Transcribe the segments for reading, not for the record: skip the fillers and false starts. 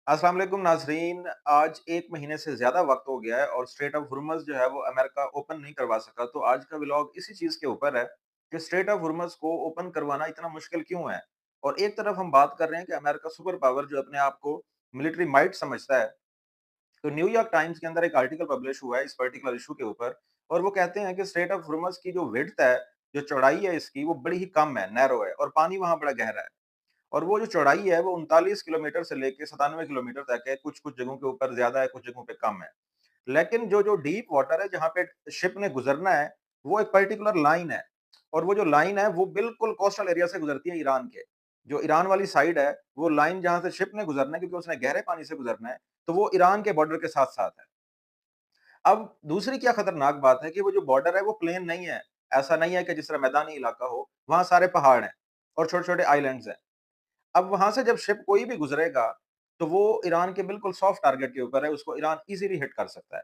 अस्सलाम वालेकुम नाज़रीन। आज 1 महीने से ज़्यादा वक़्त हो गया है और स्ट्रेट ऑफ हुर्मुज़ जो है वो अमेरिका ओपन नहीं करवा सका। तो आज का व्लॉग इसी चीज़ के ऊपर है कि स्ट्रेट ऑफ हुर्मुज़ को ओपन करवाना इतना मुश्किल क्यों है? और एक तरफ हम बात कर रहे हैं कि अमेरिका सुपर पावर जो अपने आप को मिलिट्री माइट समझता है। तो न्यूयॉर्क टाइम्स के अंदर एक आर्टिकल पब्लिश हुआ है इस पर्टिकुलर इश्यू के ऊपर और वो कहते हैं कि स्ट्रेट ऑफ हुर्मुज़ की जो विड्थ है, जो चौड़ाई है इसकी वो बड़ी ही कम है, नैरो है और पानी वहाँ बड़ा गहरा है। और वो जो चौड़ाई है वो 39 किलोमीटर से लेके 97 किलोमीटर तक है, कुछ-कुछ जगहों के ऊपर ज़्यादा है, कुछ जगहों पे कम है। लेकिन जो डीप वाटर है जहाँ पे शिप ने गुज़रना है, वो एक पर्टिकुलर लाइन है और वो जो लाइन है वो बिल्कुल कोस्टल एरिया से गुज़रती है ईरान के। जो ईरान वाली साइड है, वो लाइन जहाँ से शिप ने गुज़रना है क्योंकि उसने गहरे पानी से गुज़रना है, तो वो ईरान के बॉर्डर के साथ-साथ है। अब दूसरी क्या खतरनाक बात है कि वो जो बॉर्डर है वो प्लेन नहीं है। ऐसा नहीं है कि जिस तरह मैदानी इलाका हो, वहाँ सारे पहाड़ हैं और छोटे-छोटे आइलैंड्स हैं। अब वहाँ से जब शिप कोई भी गुज़रेगा, तो वो ईरान के बिल्कुल सॉफ्ट टारगेट के ऊपर है, उसको ईरान ईज़िली हिट कर सकता है।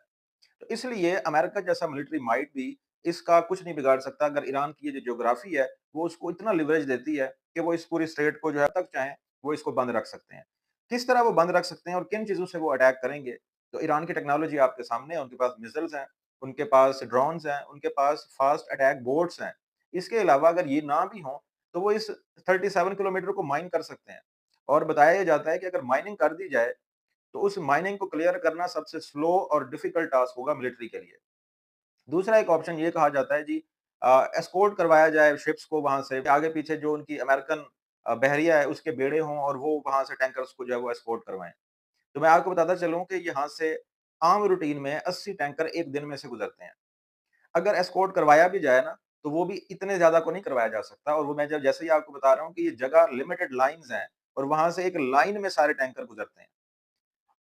तो इसलिए अमेरिका जैसा मिलिट्री माइट भी इसका कुछ नहीं बिगाड़ सकता अगर ईरान की ये जो ज्योग्राफी है, वो उसको इतना लिवरेज देती है कि वो इस पूरी स्ट्रेट को जो है तक चाहें, वो इसको बंद रख सकते हैं। किस तरह वो बंद रख सकते हैं और किन चीज़ों से वो अटैक करेंगे? तो ईरान की टेक्नोलॉजी आपके सामने है, उनके पास मिसाइल्स हैं, उनके पास ड्रोन्स हैं, उनके पास फास्ट अटैक बोट्स हैं। इसके अलावा अगर ये ना भी हों, तो वो इस 37 किलोमीटर को माइन कर सकते हैं और बताया ये जाता है कि अगर माइनिंग कर दी जाए, तो उस माइनिंग को क्लियर करना सबसे स्लो और डिफिकल्ट टास्क होगा मिलिट्री के लिए। दूसरा एक ऑप्शन ये कहा जाता है जी एस्कॉर्ट करवाया जाए शिप्स को वहाँ से, आगे-पीछे जो उनकी अमेरिकन बहरिया है उसके बेड़े हों और वो वहाँ से टैंकर्स को जो है वो एस्कॉर्ट करवाएँ। तो मैं आपको बताता चलूँ कि यहाँ से आम रूटीन में 80 टैंकर 1 दिन में से गुज़रते हैं। अगर एस्कॉर्ट करवाया भी जाए ना, तो वो भी इतने ज़्यादा को नहीं करवाया जा सकता और वो मैं जब जैसे ही आपको बता रहा हूँ कि ये जगह लिमिटेड लाइन्स हैं और वहाँ से एक लाइन में सारे टैंकर गुज़रते हैं।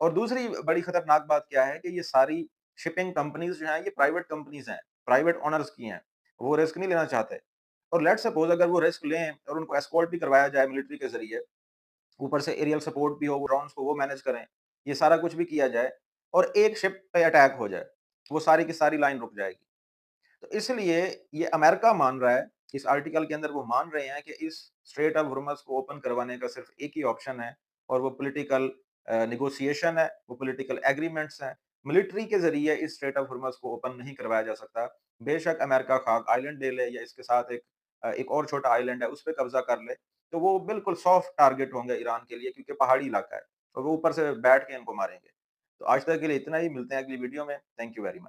और दूसरी बड़ी खतरनाक बात क्या है कि ये सारी शिपिंग कंपनीज़ जो हैं, ये प्राइवेट कंपनीज़ हैं, प्राइवेट ओनर्स की हैं। वो रिस्क नहीं लेना चाहते और लेट्स सपोज़ अगर वो रिस्क लें और उनको एस्कॉर्ट भी करवाया जाए मिलिट्री के ज़रिए, ऊपर से एरियल सपोर्ट भी हो, ड्रोन्स को वो मैनेज करें, ये सारा कुछ भी किया जाए और एक शिप पे अटैक हो जाए, वो सारी की सारी लाइन रुक जाएगी। तो इसलिए ये अमेरिका मान रहा है, इस आर्टिकल के अंदर वो मान रहे हैं कि इस स्ट्रेट ऑफ हुर्मुज़ को ओपन करवाने का सिर्फ एक ही ऑप्शन है और वो पॉलिटिकल नेगोशिएशन है, वो पॉलिटिकल एग्रीमेंट्स हैं। मिलिट्री के ज़रिए इस स्ट्रेट ऑफ हुर्मुज़ को ओपन नहीं करवाया जा सकता। बेशक अमेरिका खाक आइलैंड ले ले या इसके साथ एक और छोटा आइलैंड है, उस पे कब्ज़ा कर ले, तो वो बिल्कुल सॉफ्ट टारगेट होंगे ईरान के लिए क्योंकि पहाड़ी इलाका है और वो ऊपर से बैठ के इनको मारेंगे। तो आज तक के लिए इतना ही, मिलते हैं अगली वीडियो में। Thank you very much.